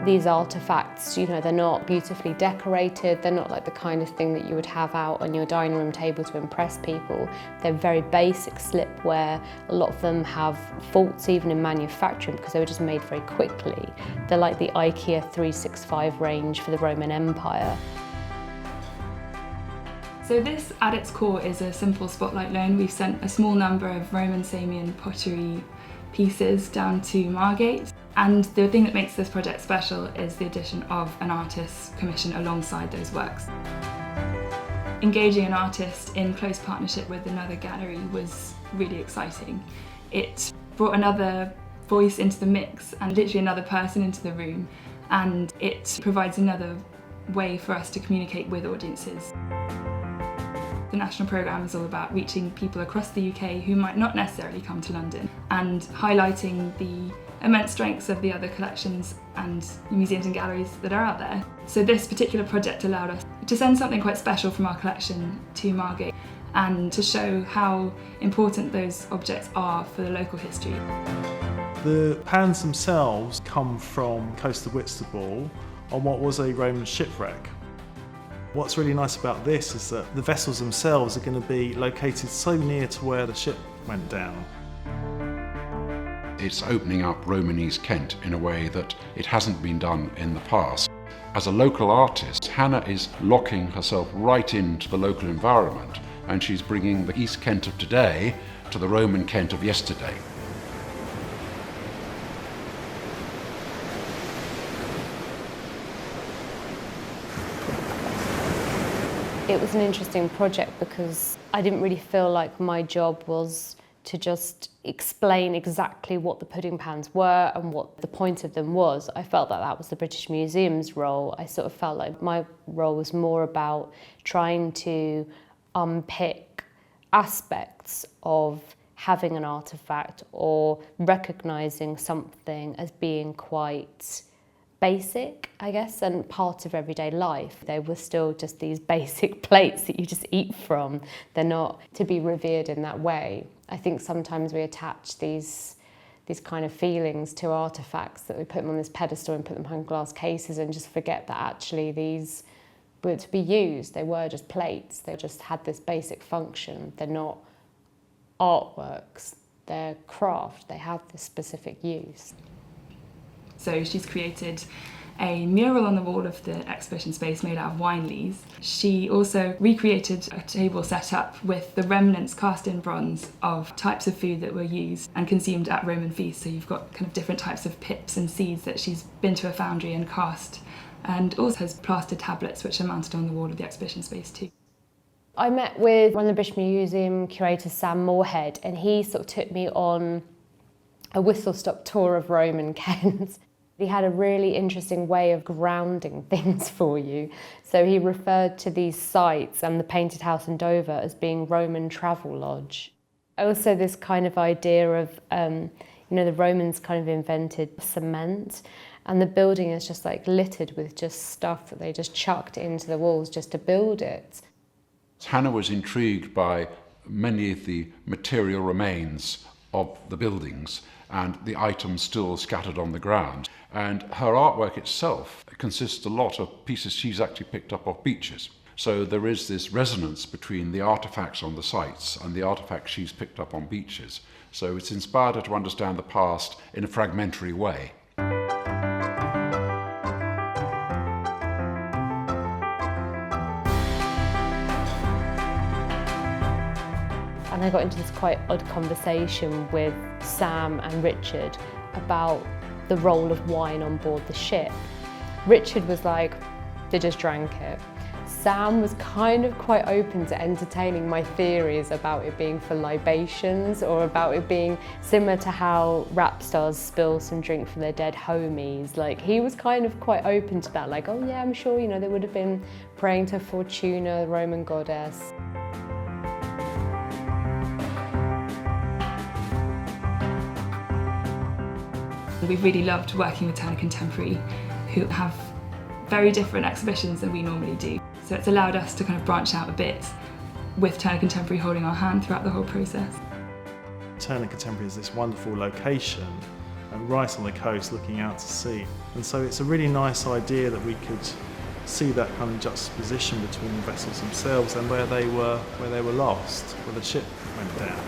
These artefacts, you know, they're not beautifully decorated, they're not like the kind of thing that you would have out on your dining room table to impress people. They're very basic slipware. A lot of them have faults even in manufacturing because they were just made very quickly. They're like the IKEA 365 range for the Roman Empire. So this, at its core, is a simple spotlight loan. We've sent a small number of Roman samian pottery pieces down to Margate. And the thing that makes this project special is the addition of an artist's commission alongside those works. Engaging an artist in close partnership with another gallery was really exciting. It brought another voice into the mix and literally another person into the room, and it provides another way for us to communicate with audiences. The national programme is all about reaching people across the UK who might not necessarily come to London and highlighting the immense strengths of the other collections and museums and galleries that are out there. So this particular project allowed us to send something quite special from our collection to Margate and to show how important those objects are for the local history. The pans themselves come from coast of Whitstable on what was a Roman shipwreck. What's really nice about this is that the vessels themselves are going to be located so near to where the ship went down. It's opening up Roman East Kent in a way that it hasn't been done in the past. As a local artist, Hannah is locking herself right into the local environment, and she's bringing the East Kent of today to the Roman Kent of yesterday. It was an interesting project because I didn't really feel like my job was to just explain exactly what the pudding pans were and what the point of them was. I felt that that was the British Museum's role. I sort of felt like my role was more about trying to unpick aspects of having an artefact or recognising something as being quite basic, I guess, and part of everyday life. They were still just these basic plates that you just eat from. They're not to be revered in that way. I think sometimes we attach these kind of feelings to artefacts, that we put them on this pedestal and put them behind glass cases and just forget that actually these were to be used. They were just plates. They just had this basic function. They're not artworks. They're craft. They have this specific use. So she's created a mural on the wall of the exhibition space made out of wine lees. She also recreated a table set up with the remnants cast in bronze of types of food that were used and consumed at Roman feasts. So you've got kind of different types of pips and seeds that she's been to a foundry and cast, and also has plaster tablets which are mounted on the wall of the exhibition space too. I met with one of the British Museum curators, Sam Moorhead, and he sort of took me on a whistle-stop tour of Roman Kent. He had a really interesting way of grounding things for you. So he referred to these sites and the Painted House in Dover as being Roman travel lodge. Also this kind of idea of, the Romans kind of invented cement, and the building is just like littered with just stuff that they just chucked into the walls just to build it. Hannah was intrigued by many of the material remains of the buildings and the items still scattered on the ground. And her artwork itself consists a lot of pieces she's actually picked up off beaches. So there is this resonance between the artefacts on the sites and the artefacts she's picked up on beaches. So it's inspired her to understand the past in a fragmentary way. And I got into this quite odd conversation with Sam and Richard about the role of wine on board the ship. Richard was like, they just drank it. Sam was kind of quite open to entertaining my theories about it being for libations, or about it being similar to how rap stars spill some drink for their dead homies. Like, he was kind of quite open to that, like, oh yeah, I'm sure, they would have been praying to Fortuna, the Roman goddess. We've really loved working with Turner Contemporary, who have very different exhibitions than we normally do. So it's allowed us to kind of branch out a bit, with Turner Contemporary holding our hand throughout the whole process. Turner Contemporary is this wonderful location and right on the coast looking out to sea. And so it's a really nice idea that we could see that kind of juxtaposition between the vessels themselves and where they were lost, where the ship went down.